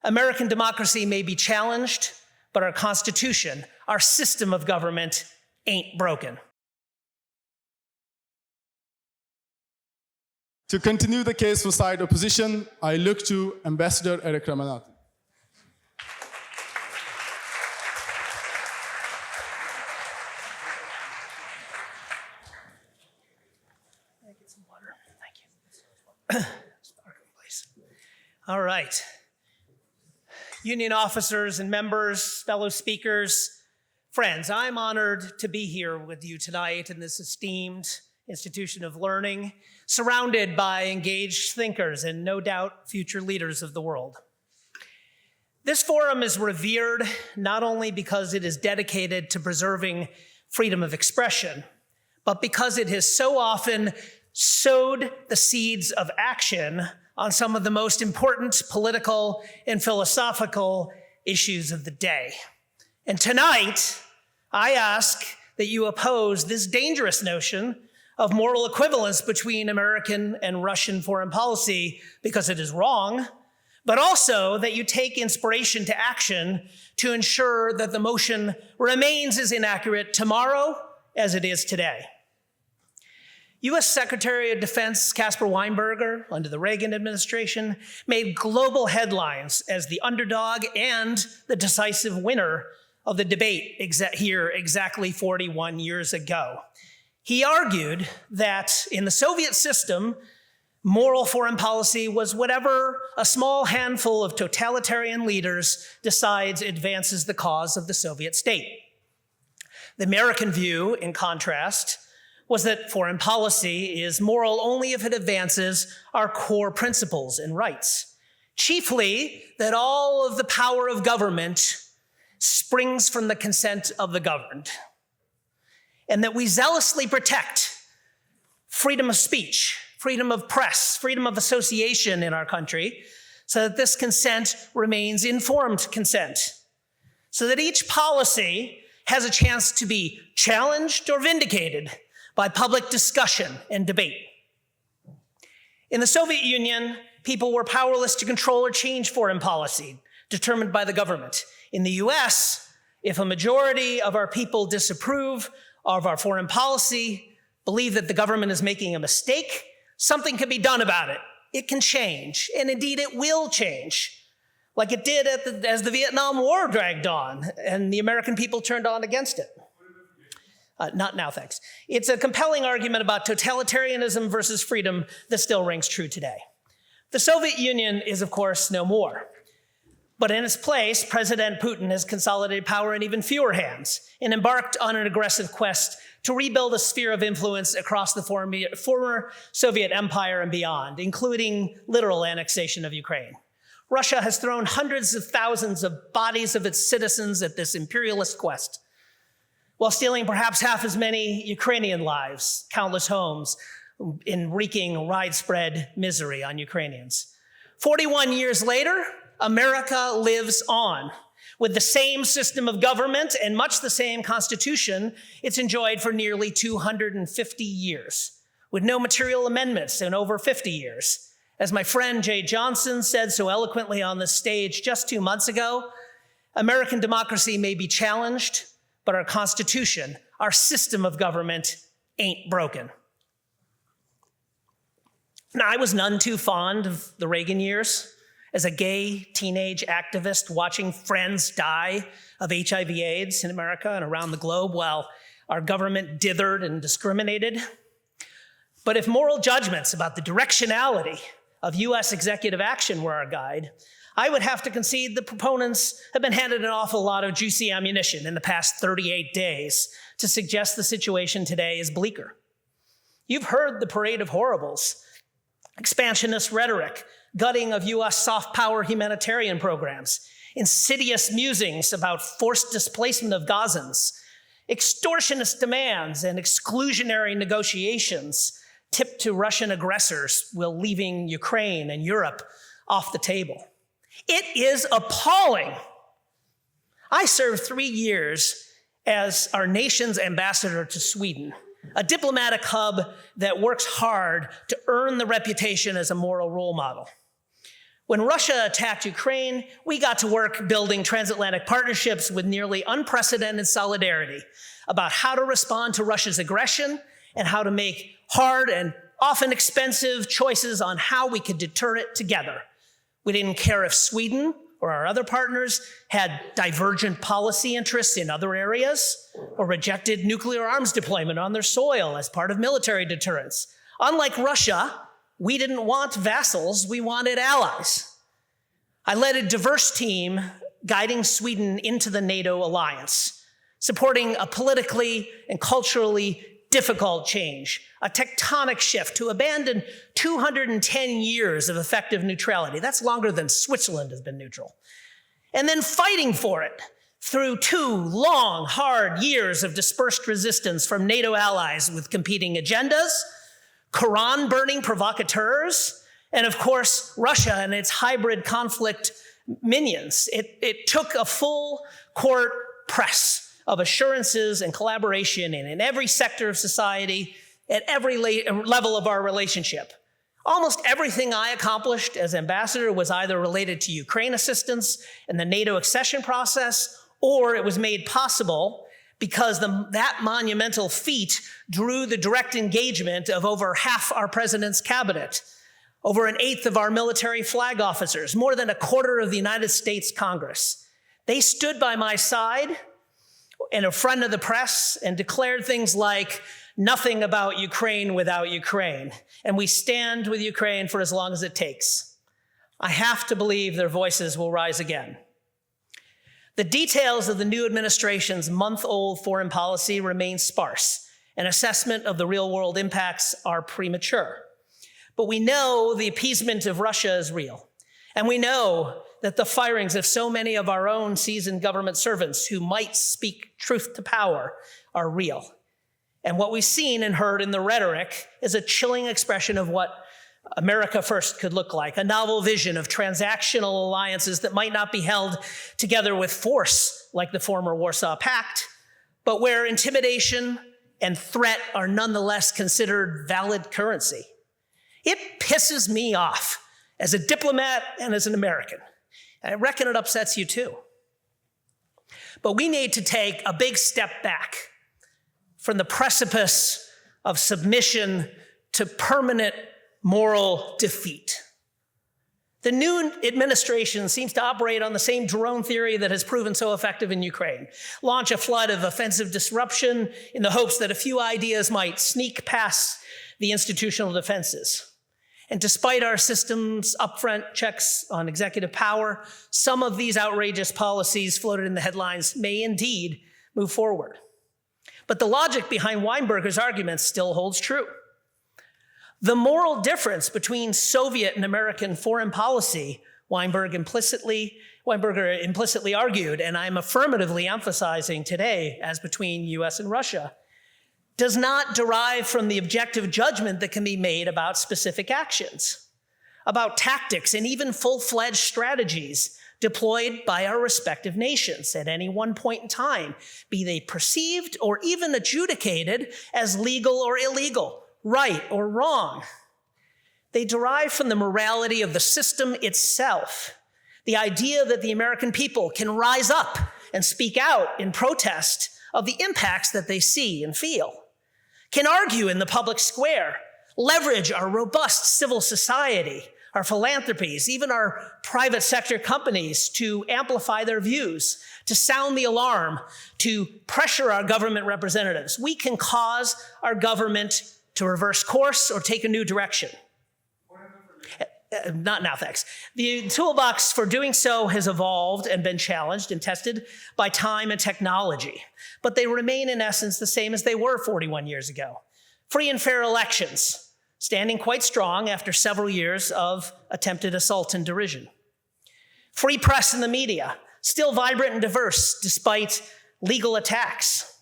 American democracy may be challenged, but our Constitution, our system of government, ain't broken. To continue the case for side opposition, I look to Ambassador Erik Ramanathan. Get some water. Thank you. All right. Union officers and members, fellow speakers, friends, I'm honored to be here with you tonight in this esteemed institution of learning, surrounded by engaged thinkers and no doubt future leaders of the world. This forum is revered not only because it is dedicated to preserving freedom of expression, but because it has so often sowed the seeds of action on some of the most important political and philosophical issues of the day. And tonight, I ask that you oppose this dangerous notion of moral equivalence between American and Russian foreign policy because it is wrong, but also that you take inspiration to action to ensure that the motion remains as inaccurate tomorrow as it is today. U.S. Secretary of Defense Caspar Weinberger, under the Reagan administration, made global headlines as the underdog and the decisive winner of the debate here exactly 41 years ago. He argued that in the Soviet system, moral foreign policy was whatever a small handful of totalitarian leaders decides advances the cause of the Soviet state. The American view, in contrast, was that foreign policy is moral only if it advances our core principles and rights. Chiefly, that all of the power of government springs from the consent of the governed, and that we zealously protect freedom of speech, freedom of press, freedom of association in our country, so that this consent remains informed consent, so that each policy has a chance to be challenged or vindicated by public discussion and debate. In the Soviet Union, people were powerless to control or change foreign policy determined by the government. In the US, if a majority of our people disapprove of our foreign policy, believe that the government is making a mistake, something can be done about it. It can change, and indeed it will change, like it did as the Vietnam War dragged on and the American people turned on against it. Not now, thanks. It's a compelling argument about totalitarianism versus freedom that still rings true today. The Soviet Union is, of course, no more. But in its place, President Putin has consolidated power in even fewer hands and embarked on an aggressive quest to rebuild a sphere of influence across the former Soviet empire and beyond, including literal annexation of Ukraine. Russia has thrown hundreds of thousands of bodies of its citizens at this imperialist quest, while stealing perhaps half as many Ukrainian lives, countless homes, in wreaking widespread misery on Ukrainians. 41 years later, America lives on with the same system of government and much the same constitution it's enjoyed for nearly 250 years, with no material amendments in over 50 years. As my friend Jay Johnson said so eloquently on this stage just 2 months ago, American democracy may be challenged, but our Constitution, our system of government, ain't broken. Now, I was none too fond of the Reagan years. As a gay teenage activist watching friends die of HIV/AIDS in America and around the globe while our government dithered and discriminated. But if moral judgments about the directionality of US executive action were our guide, I would have to concede the proponents have been handed an awful lot of juicy ammunition in the past 38 days to suggest the situation today is bleaker. You've heard the parade of horribles, expansionist rhetoric, gutting of US soft power humanitarian programs, insidious musings about forced displacement of Gazans, extortionist demands and exclusionary negotiations tipped to Russian aggressors while leaving Ukraine and Europe off the table. It is appalling. I served 3 years as our nation's ambassador to Sweden, a diplomatic hub that works hard to earn the reputation as a moral role model. When Russia attacked Ukraine, we got to work building transatlantic partnerships with nearly unprecedented solidarity about how to respond to Russia's aggression and how to make hard and often expensive choices on how we could deter it together. We didn't care if Sweden or our other partners had divergent policy interests in other areas or rejected nuclear arms deployment on their soil as part of military deterrence. Unlike Russia, we didn't want vassals, we wanted allies. I led a diverse team guiding Sweden into the NATO alliance, supporting a politically and culturally difficult change, a tectonic shift to abandon 210 years of effective neutrality. That's longer than Switzerland has been neutral. And then fighting for it through 2 long, hard years of dispersed resistance from NATO allies with competing agendas, Quran-burning provocateurs, and of course, Russia and its hybrid conflict minions. It took a full court press of assurances and collaboration in every sector of society, at every level of our relationship. Almost everything I accomplished as ambassador was either related to Ukraine assistance and the NATO accession process, or it was made possible because that monumental feat drew the direct engagement of over half our president's cabinet, over 1/8 of our military flag officers, more than 1/4 of the United States Congress. They stood by my side and a friend of the press and declared things like, nothing about Ukraine without Ukraine. And we stand with Ukraine for as long as it takes. I have to believe their voices will rise again. The details of the new administration's month-old foreign policy remain sparse, and assessment of the real-world impacts are premature. But we know the appeasement of Russia is real, and we know that the firings of so many of our own seasoned government servants who might speak truth to power are real. And what we've seen and heard in the rhetoric is a chilling expression of what America First could look like, a novel vision of transactional alliances that might not be held together with force like the former Warsaw Pact, but where intimidation and threat are nonetheless considered valid currency. It pisses me off as a diplomat and as an American. And I reckon it upsets you too. But we need to take a big step back from the precipice of submission to permanent moral defeat. The new administration seems to operate on the same drone theory that has proven so effective in Ukraine. Launch a flood of offensive disruption in the hopes that a few ideas might sneak past the institutional defenses. And despite our system's upfront checks on executive power, some of these outrageous policies floated in the headlines may indeed move forward. But the logic behind Weinberger's arguments still holds true. The moral difference between Soviet and American foreign policy, Weinberger implicitly argued, and I'm affirmatively emphasizing today as between US and Russia, does not derive from the objective judgment that can be made about specific actions, about tactics and even full-fledged strategies deployed by our respective nations at any one point in time, be they perceived or even adjudicated as legal or illegal, right or wrong. They derive from the morality of the system itself, the idea that the American people can rise up and speak out in protest of the impacts that they see and feel, can argue in the public square, leverage our robust civil society, our philanthropies, even our private sector companies to amplify their views, to sound the alarm, to pressure our government representatives. We can cause our government to reverse course or take a new direction. Not now, thanks. The toolbox for doing so has evolved and been challenged and tested by time and technology, but they remain in essence the same as they were 41 years ago. Free and fair elections, standing quite strong after several years of attempted assault and derision. Free press in the media, still vibrant and diverse despite legal attacks.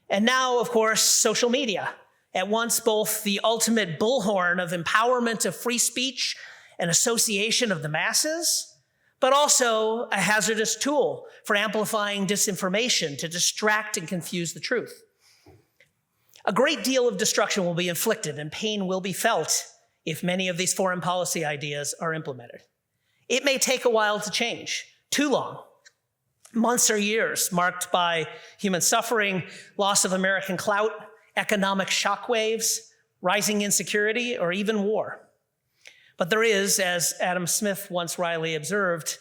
And now, of course, social media, at once both the ultimate bullhorn of empowerment of free speech and association of the masses, but also a hazardous tool for amplifying disinformation to distract and confuse the truth. A great deal of destruction will be inflicted and pain will be felt if many of these foreign policy ideas are implemented. It may take a while to change, too long. Months or years marked by human suffering, loss of American clout, economic shockwaves, rising insecurity, or even war. But there is, as Adam Smith once wryly observed,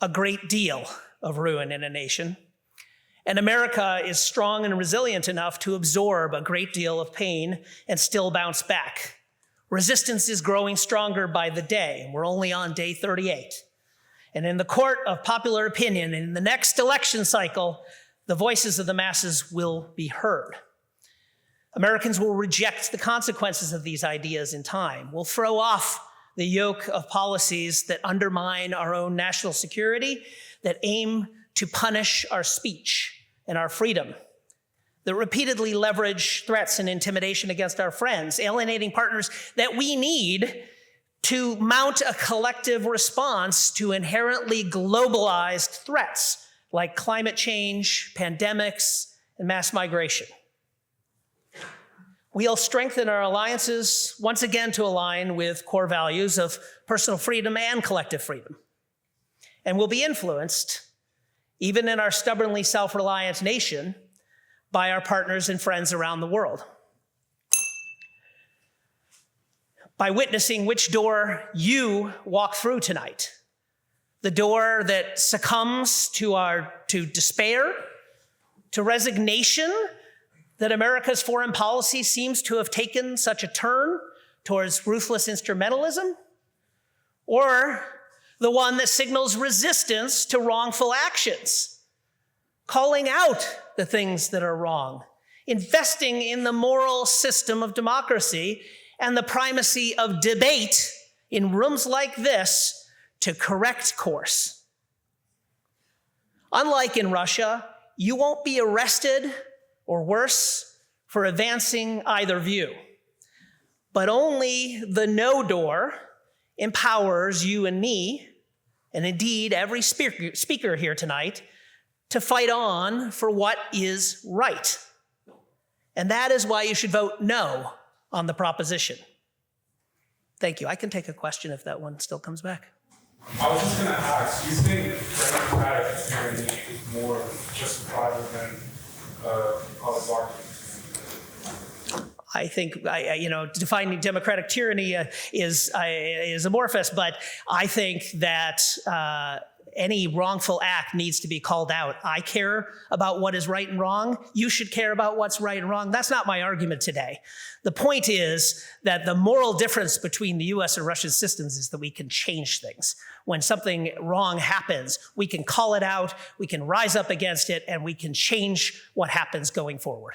a great deal of ruin in a nation. And America is strong and resilient enough to absorb a great deal of pain and still bounce back. Resistance is growing stronger by the day, and we're only on day 38. And in the court of popular opinion, in the next election cycle, the voices of the masses will be heard. Americans will reject the consequences of these ideas in time. We'll throw off the yoke of policies that undermine our own national security, that aim to punish our speech and our freedom, that repeatedly leverage threats and intimidation against our friends, alienating partners that we need to mount a collective response to inherently globalized threats like climate change, pandemics, and mass migration. We'll strengthen our alliances once again to align with core values of personal freedom and collective freedom. And we'll be influenced, even in our stubbornly self-reliant nation, by our partners and friends around the world. By witnessing which door you walk through tonight. The door that succumbs to despair, to resignation that America's foreign policy seems to have taken such a turn towards ruthless instrumentalism, or the one that signals resistance to wrongful actions, calling out the things that are wrong, investing in the moral system of democracy and the primacy of debate in rooms like this to correct course. Unlike in Russia, you won't be arrested or worse for advancing either view, but only the no door empowers you and me, and indeed every speaker here tonight, to fight on for what is right. And that is why you should vote no on the proposition. Thank you. I can take a question if that one still comes back. I was just going to ask, do you think democratic tyranny is more justifiable than bargaining? I think, defining democratic tyranny is amorphous, but I think that any wrongful act needs to be called out. I care about what is right and wrong. You should care about what's right and wrong. That's not my argument today. The point is that the moral difference between the US and Russian systems is that we can change things. When something wrong happens, we can call it out, we can rise up against it, and we can change what happens going forward.